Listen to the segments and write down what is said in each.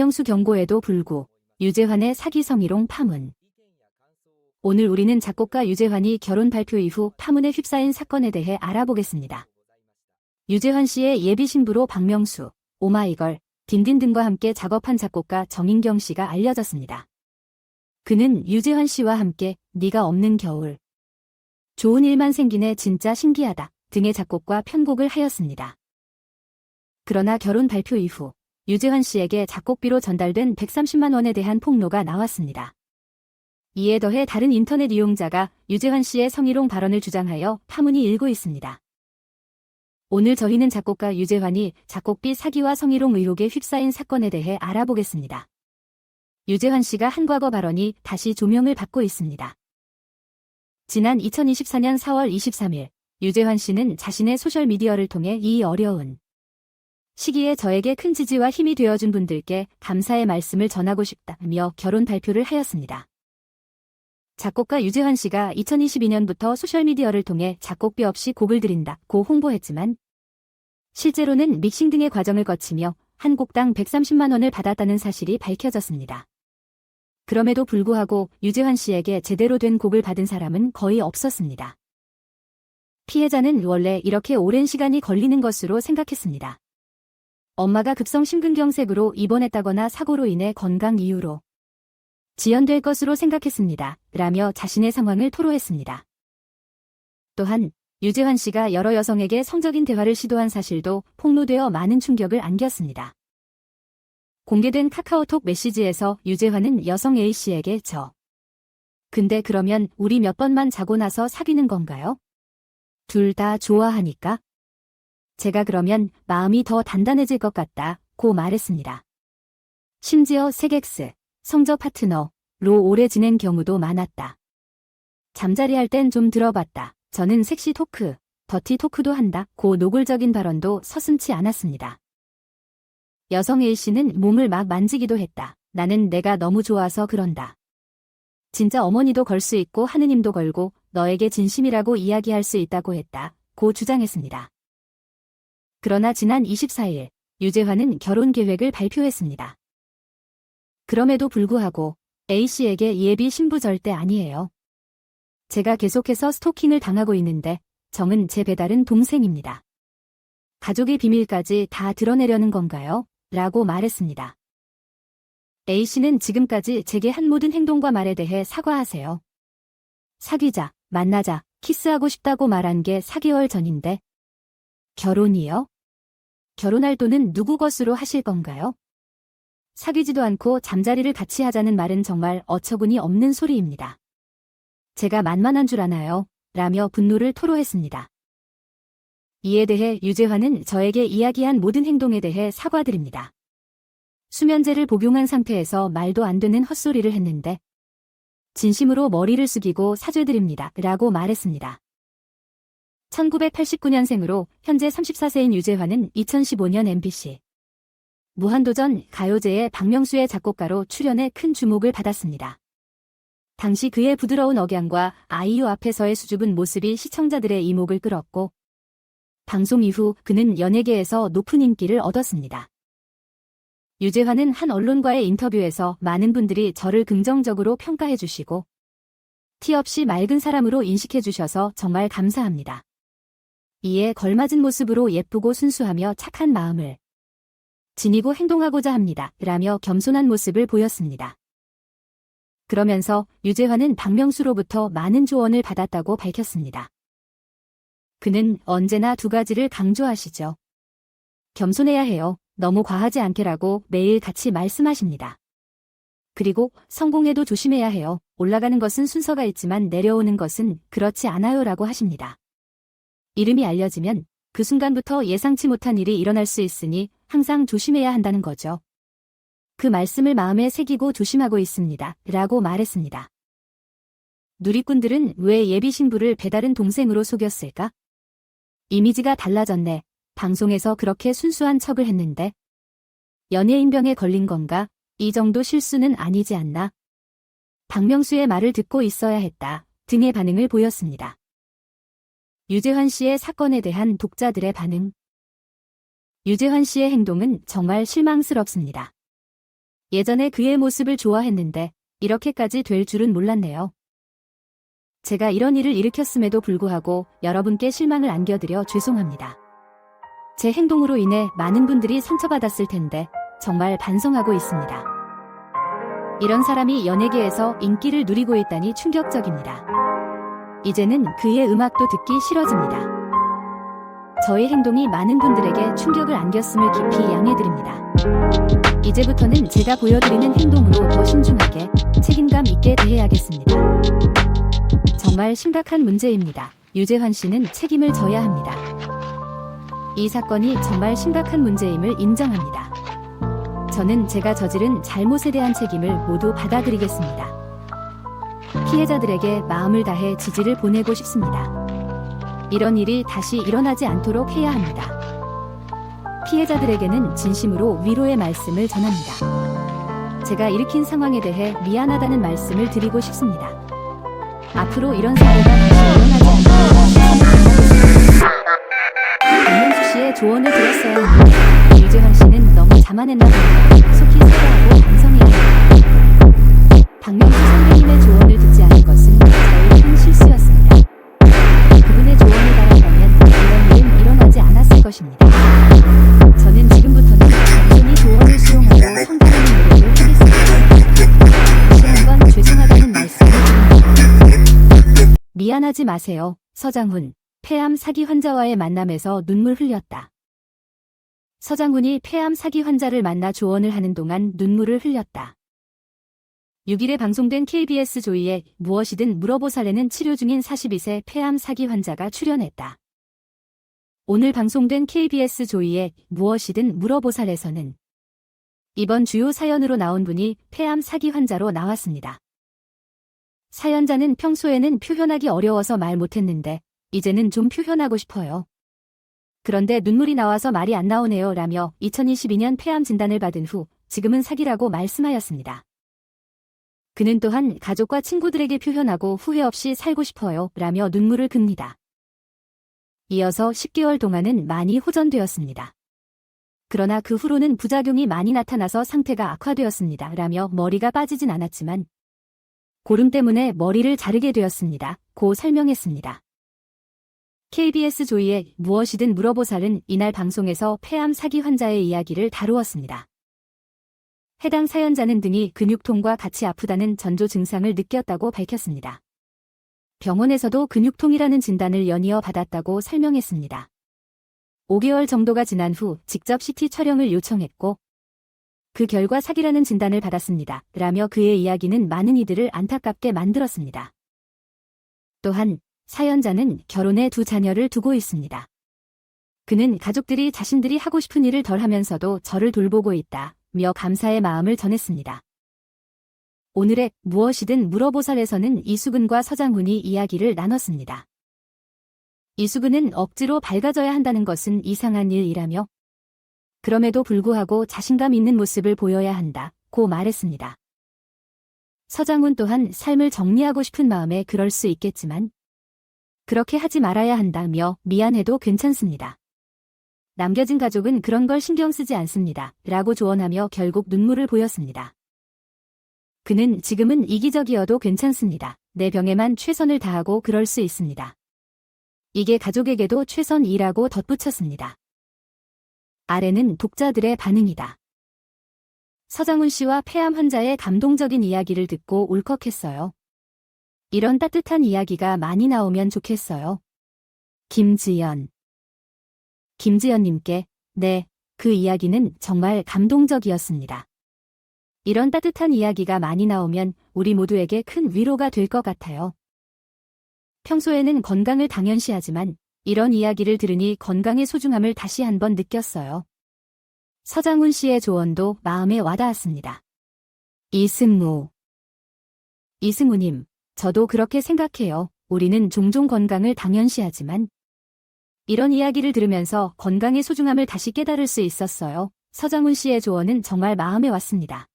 박명수 경고에도 불구 유재환의 사기 성희롱 파문. 오늘 우리는 작곡가 유재환이 결혼 발표 이후 파문에 휩싸인 사건에 대해 알아보겠습니다. 유재환 씨의 예비 신부로 박명수, 오마이걸, 딘딘 등과 함께 작업한 작곡가 정인경 씨가 알려졌습니다. 그는 유재환 씨와 함께 네가 없는 겨울, 좋은 일만 생기네 진짜 신기하다 등의 작곡과 편곡을 하였습니다. 그러나 결혼 발표 이후 유재환 씨에게 작곡비로 전달된 130만 원에 대한 폭로가 나왔습니다. 이에 더해 다른 인터넷 이용자가 유재환 씨의 성희롱 발언을 주장하여 파문이 일고 있습니다. 오늘 저희는 작곡가 유재환이 작곡비 사기와 성희롱 의혹에 휩싸인 사건에 대해 알아보겠습니다. 유재환 씨가 한 과거 발언이 다시 조명을 받고 있습니다. 지난 2024년 4월 23일 유재환 씨는 자신의 소셜미디어를 통해 이 어려운 시기에 저에게 큰 지지와 힘이 되어준 분들께 감사의 말씀을 전하고 싶다며 결혼 발표를 하였습니다. 작곡가 유재환 씨가 2022년부터 소셜미디어를 통해 작곡비 없이 곡을 드린다고 홍보했지만 실제로는 믹싱 등의 과정을 거치며 한 곡당 130만 원을 받았다는 사실이 밝혀졌습니다. 그럼에도 불구하고 유재환 씨에게 제대로 된 곡을 받은 사람은 거의 없었습니다. 피해자는 원래 이렇게 오랜 시간이 걸리는 것으로 생각했습니다. 엄마가 급성 심근경색으로 입원했다거나 사고로 인해 건강 이유로 지연될 것으로 생각했습니다. 라며 자신의 상황을 토로했습니다. 또한 유재환 씨가 여러 여성에게 성적인 대화를 시도한 사실도 폭로되어 많은 충격을 안겼습니다. 공개된 카카오톡 메시지에서 유재환은 여성 A씨에게 근데 그러면 우리 몇 번만 자고 나서 사귀는 건가요? 둘 다 좋아하니까? 제가 그러면 마음이 더 단단해질 것 같다고 말했습니다. 심지어 색엑스, 성적 파트너로 오래 지낸 경우도 많았다. 잠자리 할 땐 좀 들어봤다. 저는 섹시 토크, 더티 토크도 한다고 노골적인 발언도 서슴지 않았습니다. 여성 A씨는 몸을 막 만지기도 했다. 나는 내가 너무 좋아서 그런다. 진짜 어머니도 걸 수 있고 하느님도 걸고 너에게 진심이라고 이야기할 수 있다고 했다고 주장했습니다. 그러나 지난 24일 유재환은 결혼 계획을 발표했습니다. 그럼에도 불구하고 A씨에게 예비 신부 절대 아니에요. 제가 계속해서 스토킹을 당하고 있는데 정은 제 배다른 동생입니다. 가족의 비밀까지 다 드러내려는 건가요? 라고 말했습니다. A씨는 지금까지 제게 한 모든 행동과 말에 대해 사과하세요. 사귀자, 만나자, 키스하고 싶다고 말한 게 4개월 전인데 결혼이요? 결혼할 돈은 누구 것으로 하실 건가요? 사귀지도 않고 잠자리를 같이 하자는 말은 정말 어처구니 없는 소리입니다. 제가 만만한 줄 아나요? 라며 분노를 토로했습니다. 이에 대해 유재환은 저에게 이야기한 모든 행동에 대해 사과드립니다. 수면제를 복용한 상태에서 말도 안 되는 헛소리를 했는데 진심으로 머리를 숙이고 사죄드립니다. 라고 말했습니다. 1989년생으로 현재 34세인 유재환은 2015년 MBC 무한도전 가요제에 박명수의 작곡가로 출연해 큰 주목을 받았습니다. 당시 그의 부드러운 억양과 아이유 앞에서의 수줍은 모습이 시청자들의 이목을 끌었고 방송 이후 그는 연예계에서 높은 인기를 얻었습니다. 유재환은 한 언론과의 인터뷰에서 많은 분들이 저를 긍정적으로 평가해 주시고 티 없이 맑은 사람으로 인식해 주셔서 정말 감사합니다. 이에 걸맞은 모습으로 예쁘고 순수하며 착한 마음을 지니고 행동하고자 합니다. 라며 겸손한 모습을 보였습니다. 그러면서 유재환은 박명수로부터 많은 조언을 받았다고 밝혔습니다. 그는 언제나 두 가지를 강조하시죠. 겸손해야 해요. 너무 과하지 않게라고 매일 같이 말씀하십니다. 그리고 성공해도 조심해야 해요. 올라가는 것은 순서가 있지만 내려오는 것은 그렇지 않아요. 라고 하십니다. 이름이 알려지면 그 순간부터 예상치 못한 일이 일어날 수 있으니 항상 조심해야 한다는 거죠. 그 말씀을 마음에 새기고 조심하고 있습니다. 라고 말했습니다. 누리꾼들은 왜 예비 신부를 배다른 동생으로 속였을까? 이미지가 달라졌네. 방송에서 그렇게 순수한 척을 했는데 연예인병에 걸린 건가? 이 정도 실수는 아니지 않나? 박명수의 말을 듣고 있어야 했다. 등의 반응을 보였습니다. 유재환 씨의 사건에 대한 독자들의 반응. 유재환 씨의 행동은 정말 실망스럽습니다. 예전에 그의 모습을 좋아했는데 이렇게까지 될 줄은 몰랐네요. 제가 이런 일을 일으켰음에도 불구하고 여러분께 실망을 안겨드려 죄송합니다. 제 행동으로 인해 많은 분들이 상처받았을 텐데 정말 반성하고 있습니다. 이런 사람이 연예계에서 인기를 누리고 있다니 충격적입니다. 이제는 그의 음악도 듣기 싫어집니다. 저의 행동이 많은 분들에게 충격을 안겼음을 깊이 양해드립니다. 이제부터는 제가 보여드리는 행동으로 더 신중하게 책임감 있게 대해야겠습니다. 정말 심각한 문제입니다. 유재환 씨는 책임을 져야 합니다. 이 사건이 정말 심각한 문제임을 인정합니다. 저는 제가 저지른 잘못에 대한 책임을 모두 받아들이겠습니다. 피해자들에게 마음을 다해 지지를 보내고 싶습니다. 이런 일이 다시 일어나지 않도록 해야 합니다. 피해자들에게는 진심으로 위로의 말씀을 전합니다. 제가 일으킨 상황에 대해 미안하다는 말씀을 드리고 싶습니다. 앞으로 이런 사고가 다시 일어나지 않도록 박명수 씨의 조언을 들었어야 합니다. 유재환 씨는 너무 자만했나 봅니다. 속히 사과하고 반성해야 합니다. 박명수 선배님의 조언을 듣지 않은 것은 저의 큰 실수였습니다. 그분의 조언을 따랐다면 이런 일은 일어나지 않았을 것입니다. 저는 지금부터는 단순히 조언을 수용하고 성공하는 노력을 하겠습니다. 다시 한번 죄송하다는 말씀을 드립니다. 미안하지 마세요. 서장훈. 폐암 사기 환자와의 만남에서 눈물 흘렸다. 서장훈이 폐암 사기 환자를 만나 조언을 하는 동안 눈물을 흘렸다. 6일에 방송된 KBS 조이에 무엇이든 물어보살에는 치료 중인 42세 폐암 사기 환자가 출연했다. 오늘 방송된 KBS 조이에 무엇이든 물어보살에서는 이번 주요 사연으로 나온 분이 폐암 사기 환자로 나왔습니다. 사연자는 평소에는 표현하기 어려워서 말 못했는데 이제는 좀 표현하고 싶어요. 그런데 눈물이 나와서 말이 안 나오네요 라며 2022년 폐암 진단을 받은 후 지금은 사기라고 말씀하였습니다. 그는 또한 가족과 친구들에게 표현하고 후회 없이 살고 싶어요 라며 눈물을 긋니다. 이어서 10개월 동안은 많이 호전되었습니다. 그러나 그 후로는 부작용이 많이 나타나서 상태가 악화되었습니다 라며 머리가 빠지진 않았지만 고름 때문에 머리를 자르게 되었습니다. 고 설명했습니다. KBS 조이의 무엇이든 물어보살은 이날 방송에서 폐암 사기 환자의 이야기를 다루었습니다. 해당 사연자는 등이 근육통과 같이 아프다는 전조 증상을 느꼈다고 밝혔습니다. 병원에서도 근육통이라는 진단을 연이어 받았다고 설명했습니다. 5개월 정도가 지난 후 직접 CT 촬영을 요청했고 그 결과 사기라는 진단을 받았습니다. 라며 그의 이야기는 많은 이들을 안타깝게 만들었습니다. 또한 사연자는 결혼에 2자녀를 두고 있습니다. 그는 가족들이 자신들이 하고 싶은 일을 덜 하면서도 저를 돌보고 있다며 감사의 마음을 전했습니다. 오늘의 무엇이든 물어보살에서는 이수근과 서장훈이 이야기를 나눴습니다. 이수근은 억지로 밝아져야 한다는 것은 이상한 일이라며 그럼에도 불구하고 자신감 있는 모습을 보여야 한다고 말했습니다. 서장훈 또한 삶을 정리하고 싶은 마음에 그럴 수 있겠지만 그렇게 하지 말아야 한다며 미안해도 괜찮습니다. 남겨진 가족은 그런 걸 신경 쓰지 않습니다. 라고 조언하며 결국 눈물을 보였습니다. 그는 지금은 이기적이어도 괜찮습니다. 내 병에만 최선을 다하고 그럴 수 있습니다. 이게 가족에게도 최선이라고 덧붙였습니다. 아래는 독자들의 반응이다. 서장훈 씨와 폐암 환자의 감동적인 이야기를 듣고 울컥했어요. 이런 따뜻한 이야기가 많이 나오면 좋겠어요. 김지연. 김지연님께 네, 그 이야기는 정말 감동적이었습니다. 이런 따뜻한 이야기가 많이 나오면 우리 모두에게 큰 위로가 될 것 같아요. 평소에는 건강을 당연시하지만 이런 이야기를 들으니 건강의 소중함을 다시 한번 느꼈어요. 서장훈 씨의 조언도 마음에 와닿았습니다. 이승우. 이승우님, 저도 그렇게 생각해요. 우리는 종종 건강을 당연시하지만 이런 이야기를 들으면서 건강의 소중함을 다시 깨달을 수 있었어요. 서장훈 씨의 조언은 정말 마음에 왔습니다.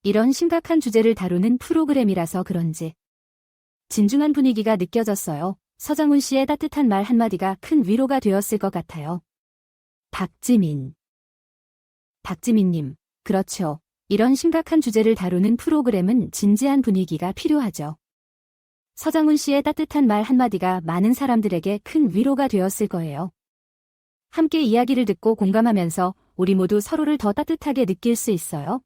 이런 심각한 주제를 다루는 프로그램이라서 그런지 진중한 분위기가 느껴졌어요. 서장훈 씨의 따뜻한 말 한마디가 큰 위로가 되었을 것 같아요. 박지민. 박지민님, 그렇죠. 이런 심각한 주제를 다루는 프로그램은 진지한 분위기가 필요하죠. 서장훈 씨의 따뜻한 말 한마디가 많은 사람들에게 큰 위로가 되었을 거예요. 함께 이야기를 듣고 공감하면서 우리 모두 서로를 더 따뜻하게 느낄 수 있어요.